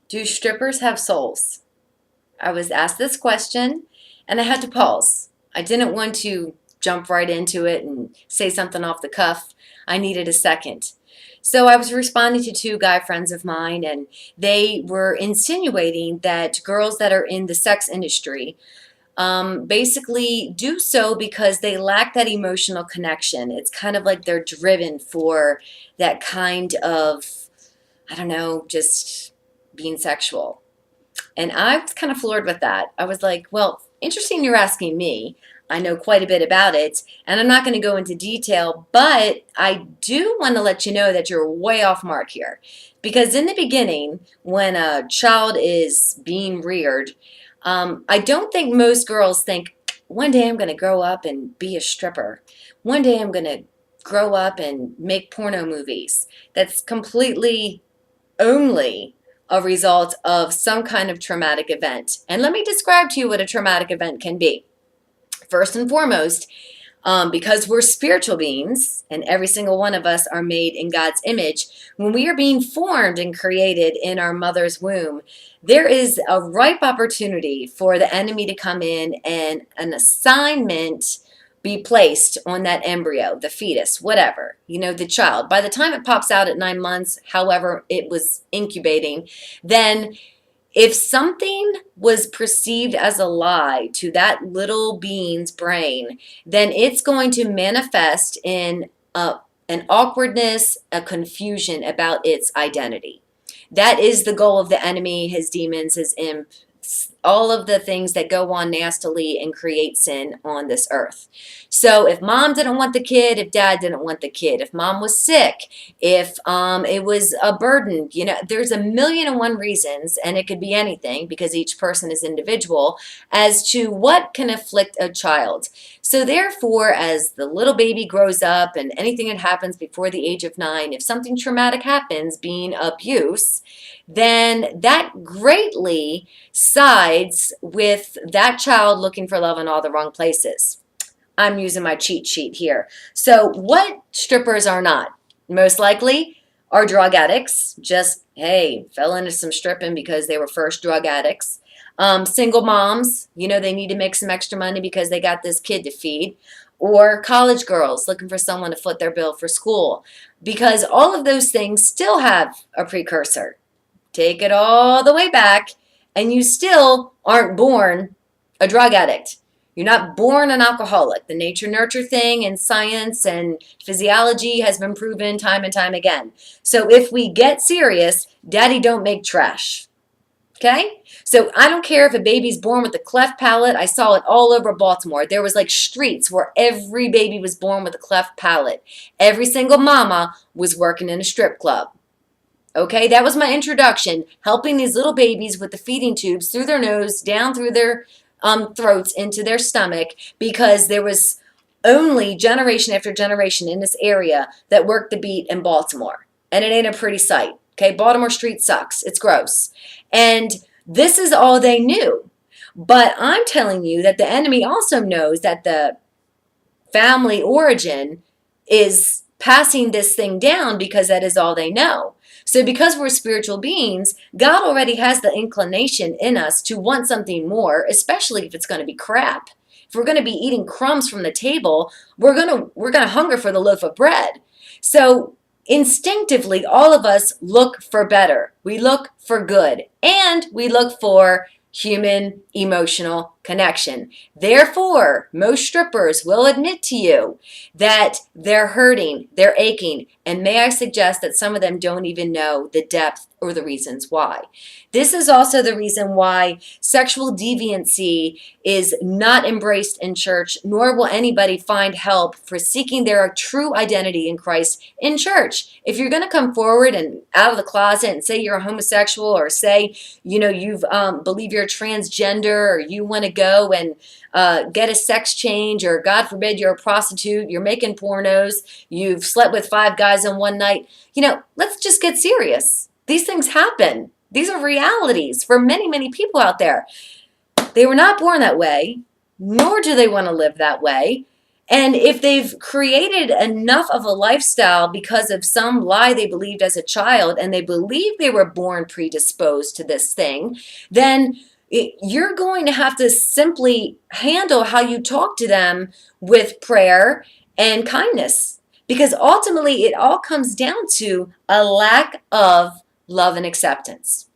Do strippers have souls? I was asked this question and I had to pause. I didn't want to jump right into it and say something off the cuff. I needed a second. So I was responding to two guy friends of mine, and they were insinuating that girls that are in the sex industry basically do so because they lack that emotional connection. It's kind of like they're driven for that kind of, I don't know, just being sexual. And I was kind of floored with that. I was like, well, interesting you're asking me. I know quite a bit about it, and I'm not going to go into detail, but I do want to let you know that you're way off mark here. Because in the beginning, when a child is being reared, I don't think most girls think, one day I'm going to grow up and be a stripper. One day I'm going to grow up and make porno movies. That's completely only a result of some kind of traumatic event. And let me describe to you what a traumatic event can be. First and foremost, because we're spiritual beings and every single one of us are made in God's image, when we are being formed and created in our mother's womb, there is a ripe opportunity for the enemy to come in and an assignment be placed on that embryo, the fetus, whatever, the child. By the time it pops out at 9 months, however it was incubating, then if something was perceived as a lie to that little being's brain, then it's going to manifest in an awkwardness, a confusion about its identity. That is the goal of the enemy, his demons, his imps, all of the things that go on nastily and create sin on this earth. So if mom didn't want the kid, if dad didn't want the kid, if mom was sick, if it was a burden, there's a million and one reasons, and it could be anything because each person is individual, as to what can afflict a child. So therefore, as the little baby grows up and anything that happens before the age of 9, if something traumatic happens, being abuse, then that greatly sides with that child looking for love in all the wrong places. I'm using my cheat sheet here. So what strippers are not? Most likely are drug addicts. Just, hey, fell into some stripping because they were first drug addicts. Single moms, they need to make some extra money because they got this kid to feed. Or college girls looking for someone to foot their bill for school. Because all of those things still have a precursor. Take it all the way back, and you still aren't born a drug addict. You're not born an alcoholic. The nature-nurture thing in science and physiology has been proven time and time again. So if we get serious, daddy don't make trash. Okay? So I don't care if a baby's born with a cleft palate. I saw it all over Baltimore. There was like streets where every baby was born with a cleft palate. Every single mama was working in a strip club. Okay, that was my introduction, helping these little babies with the feeding tubes through their nose, down through their throats, into their stomach, because there was only generation after generation in this area that worked the beat in Baltimore. And it ain't a pretty sight. Okay, Baltimore Street sucks. It's gross. And this is all they knew. But I'm telling you that the enemy also knows that the family origin is passing this thing down because that is all they know. So because we're spiritual beings, God already has the inclination in us to want something more, especially if it's going to be crap. If we're going to be eating crumbs from the table, we're going to hunger for the loaf of bread. So instinctively, all of us look for better. We look for good, and we look for human emotional connection. Therefore, most strippers will admit to you that they're hurting, they're aching, and may I suggest that some of them don't even know the depth or the reasons why. This is also the reason why sexual deviancy is not embraced in church, nor will anybody find help for seeking their true identity in Christ in church. If you're going to come forward and out of the closet and say you're a homosexual, or say, you've believe you're transgender, or you want to go and get a sex change, or God forbid you're a prostitute, you're making pornos, you've slept with 5 guys in one night, let's just get serious. These things happen. These are realities for many, many people out there. They were not born that way, nor do they want to live that way. And if they've created enough of a lifestyle because of some lie they believed as a child, and they believe they were born predisposed to this thing, then you're going to have to simply handle how you talk to them with prayer and kindness. Because ultimately, it all comes down to a lack of love and acceptance.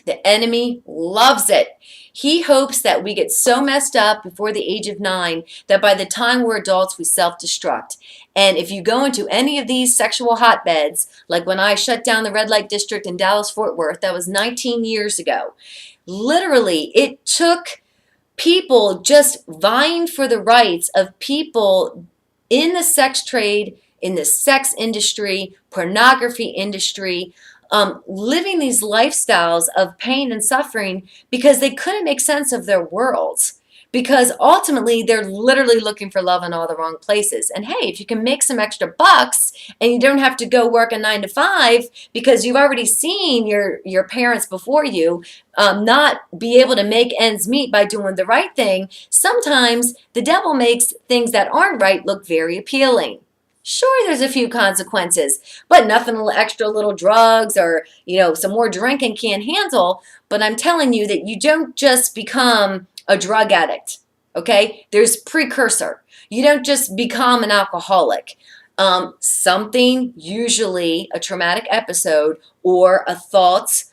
The enemy loves it. He hopes that we get so messed up before the age of 9 that by the time we're adults, we self-destruct. And if you go into any of these sexual hotbeds, like when I shut down the red light district in Dallas-Fort Worth, that was 19 years ago. Literally, it took people just vying for the rights of people in the sex trade, in the sex industry, pornography industry, living these lifestyles of pain and suffering because they couldn't make sense of their worlds. Because ultimately, they're literally looking for love in all the wrong places. And hey, if you can make some extra bucks and you don't have to go work a 9 to 5 because you've already seen your parents before you not be able to make ends meet by doing the right thing, sometimes the devil makes things that aren't right look very appealing. Sure, there's a few consequences, but nothing extra little drugs or, some more drinking can't handle. But I'm telling you that you don't just become a drug addict, okay? There's precursor. You don't just become an alcoholic. Something, usually a traumatic episode or a thought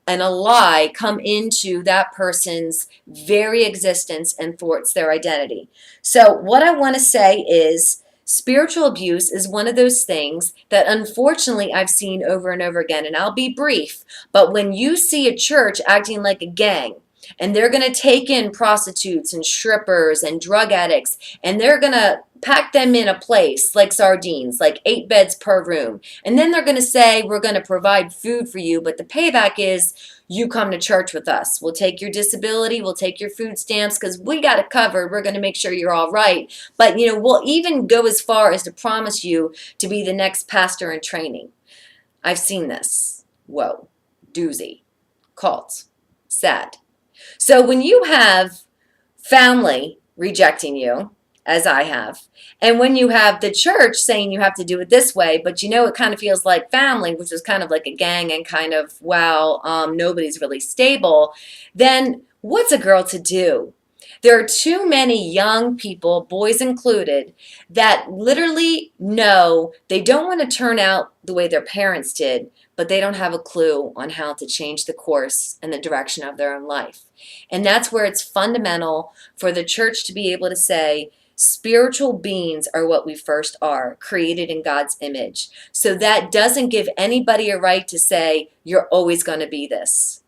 and a lie, come into that person's very existence and thwarts their identity. So what I want to say is, spiritual abuse is one of those things that unfortunately I've seen over and over again, and I'll be brief, but when you see a church acting like a gang, and they're going to take in prostitutes and strippers and drug addicts, and they're going to pack them in a place like sardines, like 8 beds per room, and then they're going to say, we're going to provide food for you, but the payback is you come to church with us. We'll take your disability, we'll take your food stamps because we got it covered. We're going to make sure you're all right. But, we'll even go as far as to promise you to be the next pastor in training. I've seen this. Whoa. Doozy. Cult. Sad. So when you have family rejecting you, as I have, and when you have the church saying you have to do it this way, but it kind of feels like family, which is kind of like a gang and kind of, nobody's really stable, then what's a girl to do? There are too many young people, boys included, that literally know they don't want to turn out the way their parents did, but they don't have a clue on how to change the course and the direction of their own life. And that's where it's fundamental for the church to be able to say, spiritual beings are what we first are, created in God's image. So that doesn't give anybody a right to say, you're always going to be this.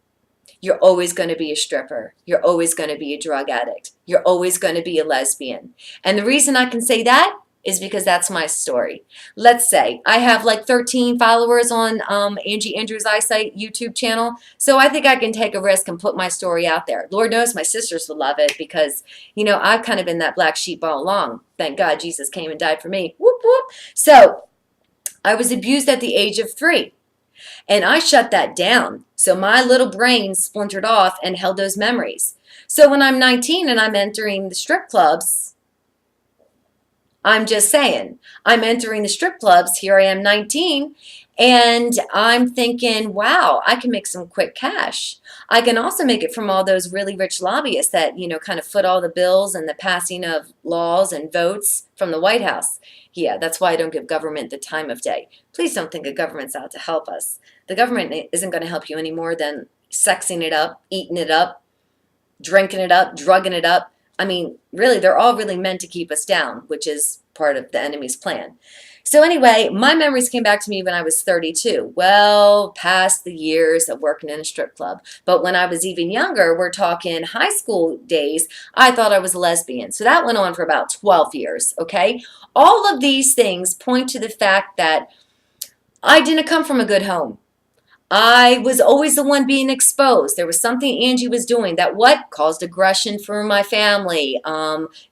You're always going to be a stripper. You're always going to be a drug addict. You're always going to be a lesbian. And the reason I can say that is because that's my story. Let's say I have like 13 followers on Angie Andrews Eyesight YouTube channel. So I think I can take a risk and put my story out there. Lord knows my sisters will love it because, I've kind of been that black sheep all along. Thank God Jesus came and died for me. Whoop, whoop. So I was abused at the age of 3. And I shut that down. So my little brain splintered off and held those memories. So when I'm 19 and I'm entering the strip clubs, I'm just saying, I'm entering the strip clubs. Here I am 19 and I'm thinking, wow, I can make some quick cash. I can also make it from all those really rich lobbyists that, kind of foot all the bills and the passing of laws and votes from the White House. Yeah, that's why I don't give government the time of day. Please don't think the government's out to help us. The government isn't going to help you any more than sexing it up, eating it up, drinking it up, drugging it up. I mean, really, they're all really meant to keep us down, which is part of the enemy's plan. So anyway, my memories came back to me when I was 32, well past the years of working in a strip club. But when I was even younger, we're talking high school days, I thought I was a lesbian. So that went on for about 12 years, okay? All of these things point to the fact that I didn't come from a good home. I was always the one being exposed. There was something Angie was doing that caused aggression for my family.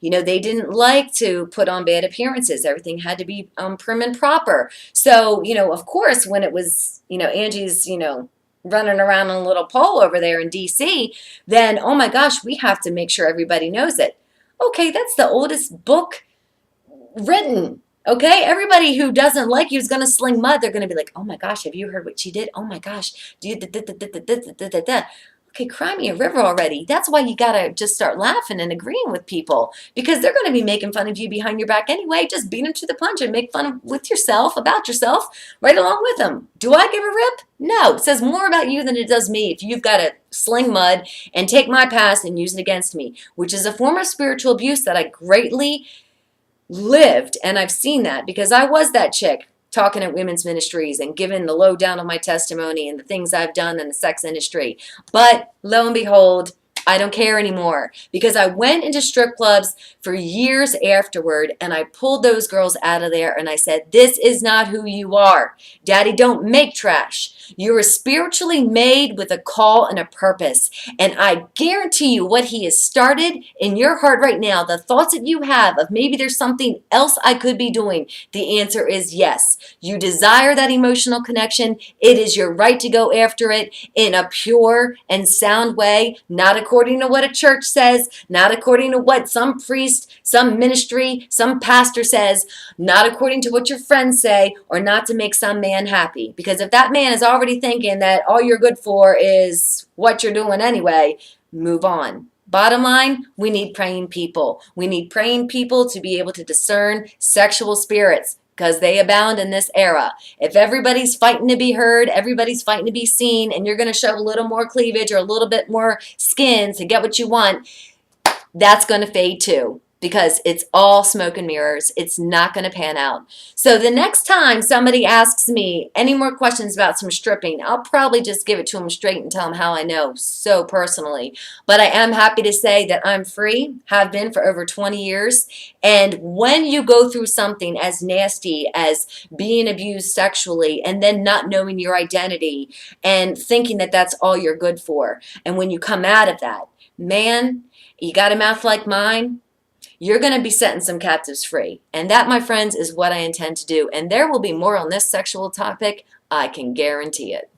They didn't like to put on bad appearances. Everything had to be prim and proper. So, of course, when it was, Angie's, running around on a little pole over there in D.C., then, oh my gosh, we have to make sure everybody knows it. Okay, that's the oldest book written. Okay, everybody who doesn't like you is going to sling mud. They're going to be like, "Oh my gosh, have you heard what she did? Oh my gosh, do you da, da, da, da, da, da, da, da." Okay, cry me a river already. That's why you got to just start laughing and agreeing with people, because they're going to be making fun of you behind your back anyway. Just beat them to the punch and make fun of with yourself, about yourself, right along with them. Do I give a rip? No. It says more about you than it does me if you've got to sling mud and take my past and use it against me, which is a form of spiritual abuse that I greatly lived. And I've seen that because I was that chick talking at women's ministries and giving the lowdown of my testimony and the things I've done in the sex industry. But lo and behold, I don't care anymore, because I went into strip clubs for years afterward and I pulled those girls out of there and I said, this is not who you are. Daddy don't make trash. You are spiritually made with a call and a purpose. And I guarantee you what he has started in your heart right now, the thoughts that you have of maybe there's something else I could be doing, the answer is yes. You desire that emotional connection. It is your right to go after it in a pure and sound way, not according to what a church says, not according to what some priest, some ministry, some pastor says, not according to what your friends say, or not to make some man happy. Because if that man is already thinking that all you're good for is what you're doing anyway, move on. Bottom line, we need praying people. We need praying people to be able to discern sexual spirits, because they abound in this era. If everybody's fighting to be heard, everybody's fighting to be seen, and you're going to show a little more cleavage or a little bit more skin to get what you want, that's going to fade too, because it's all smoke and mirrors. It's not going to pan out. So the next time somebody asks me any more questions about some stripping, I'll probably just give it to them straight and tell them how I know so personally. But I am happy to say that I'm free, have been for over 20 years. And when you go through something as nasty as being abused sexually and then not knowing your identity and thinking that that's all you're good for, and when you come out of that, man, you got a mouth like mine, you're going to be setting some captives free. And that, my friends, is what I intend to do. And there will be more on this sexual topic. I can guarantee it.